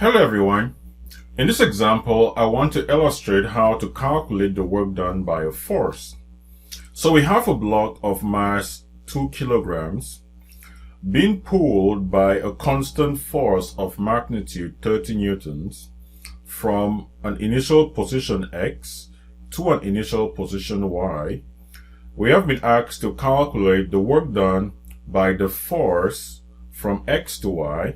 Hello everyone. In this example, I want to illustrate how to calculate the work done by a force. So we have a block of mass 2 kilograms being pulled by a constant force of magnitude 30 newtons from an initial position X to an initial position Y. We have been asked to calculate the work done by the force from X to Y,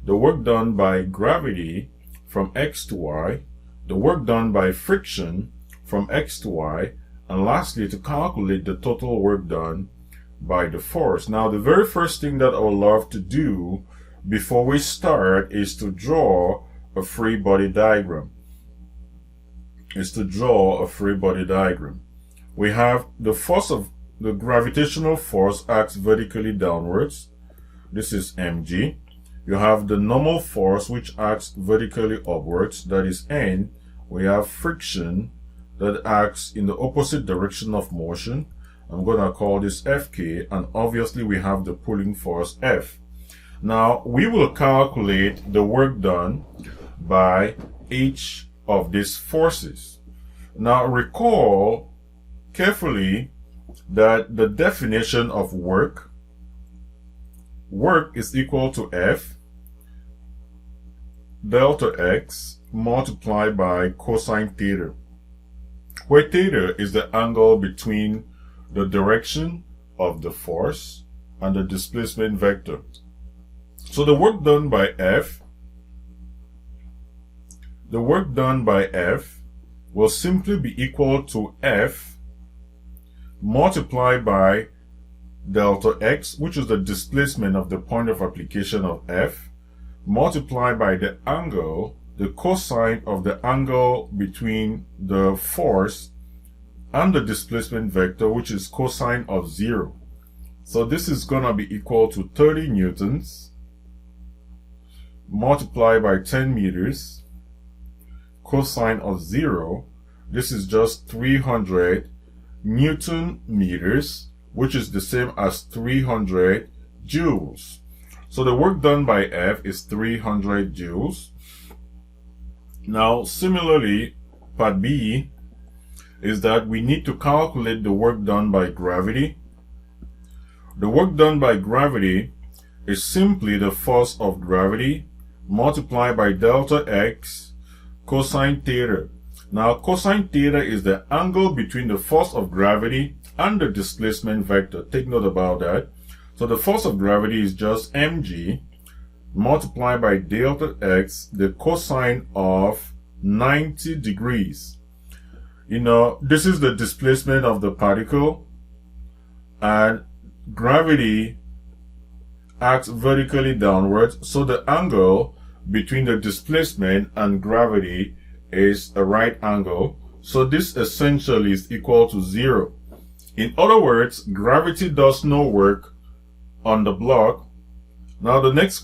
the work done by gravity from X to Y, the work done by friction from X to Y, and lastly to calculate the total work done by the force. Now the very first thing that I would love to do before we start is to draw a free body diagram. We have the force of the gravitational force acts vertically downwards. This is mg. You have the normal force which acts vertically upwards, that is N. We have friction that acts in the opposite direction of motion. I'm going to call this Fk, and obviously we have the pulling force F. Now we will calculate the work done by each of these forces. Now recall carefully that the definition of work is equal to F delta X multiplied by cosine theta, where theta is the angle between the direction of the force and the displacement vector. So the work done by F will simply be equal to F multiplied by delta X, which is the displacement of the point of application of F, multiplied by the angle, the cosine of the angle between the force and the displacement vector, which is cosine of 0. So this is going to be equal to 30 newtons multiplied by 10 meters. Cosine of 0, this is just 300 Newton meters, which is the same as 300 joules. So the work done by F is 300 joules. Now similarly, part B is that we need to calculate the work done by gravity. The work done by gravity is simply the force of gravity multiplied by delta X cosine theta. Now cosine theta is the angle between the force of gravity and the displacement vector. Take note about that. So the force of gravity is just mg multiplied by delta X, the cosine of 90 degrees. You know, this is the displacement of the particle, and gravity acts vertically downwards, so the angle between the displacement and gravity is a right angle. So this essentially is equal to 0. In other words, gravity does no work on the block. Now the next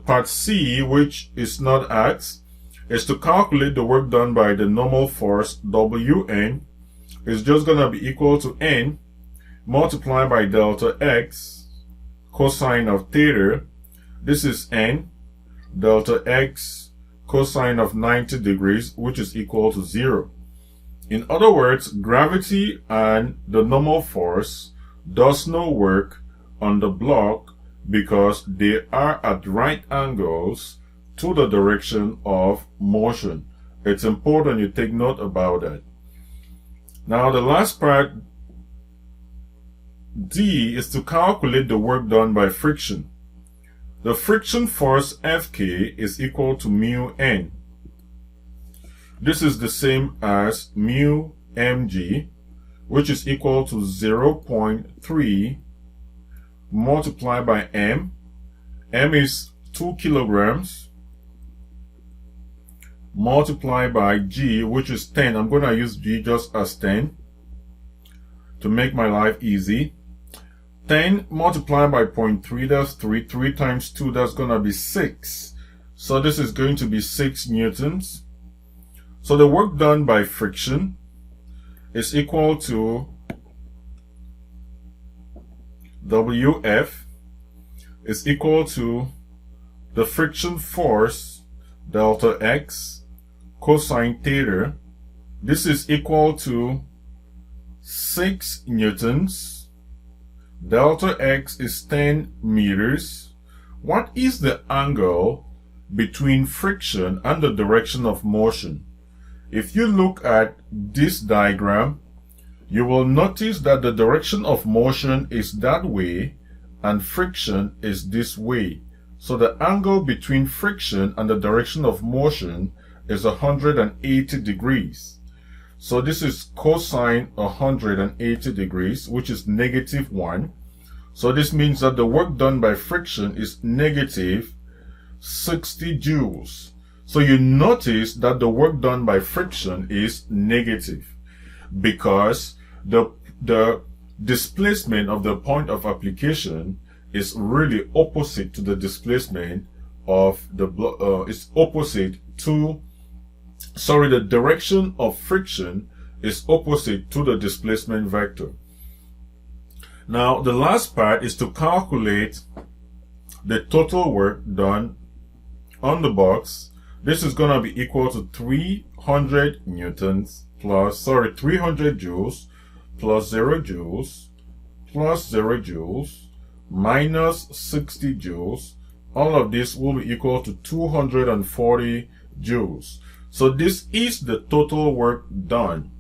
part C, which is not asked, is to calculate the work done by the normal force Wn. Is just going to be equal to N multiplied by delta X cosine of theta. This is N delta X cosine of 90 degrees, which is equal to 0. In other words, gravity and the normal force does no work on the block because they are at right angles to the direction of motion. It's important you take note about that. Now the last part, D, is to calculate the work done by friction. The friction force Fk is equal to mu n. This is the same as mu mg, which is equal to 0.3 multiplied by m. M is 2 kilograms multiplied by g, which is 10. I'm going to use g just as 10 to make my life easy. 10 multiplied by 0.3, that's 3. 3 times 2, that's going to be 6. So this is going to be 6 newtons. So the work done by friction is equal to Wf is equal to the friction force delta x cosine theta. This is equal to 6 newtons. Delta x is 10 meters. What is the angle between friction and the direction of motion? If you look at this diagram, you will notice that the direction of motion is that way and friction is this way. So the angle between friction and the direction of motion is 180 degrees. So this is cosine 180 degrees, which is -1. So this means that the work done by friction is -60 joules. So you notice that the work done by friction is negative because the displacement of the point of application is really opposite to the displacement of the the direction of friction is opposite to the displacement vector. Now the last part is to calculate the total work done on the box. This is going to be equal to 300 newtons plus 300 joules plus 0 joules plus 0 joules minus 60 joules. All of this will be equal to 240 joules. So this is the total work done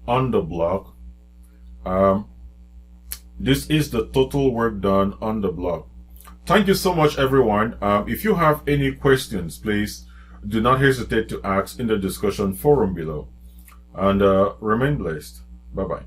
on the block. This is the total work done on the block. Thank you so much, everyone. If you have any questions, please do not hesitate to ask in the discussion forum below. And remain blessed. Bye-bye.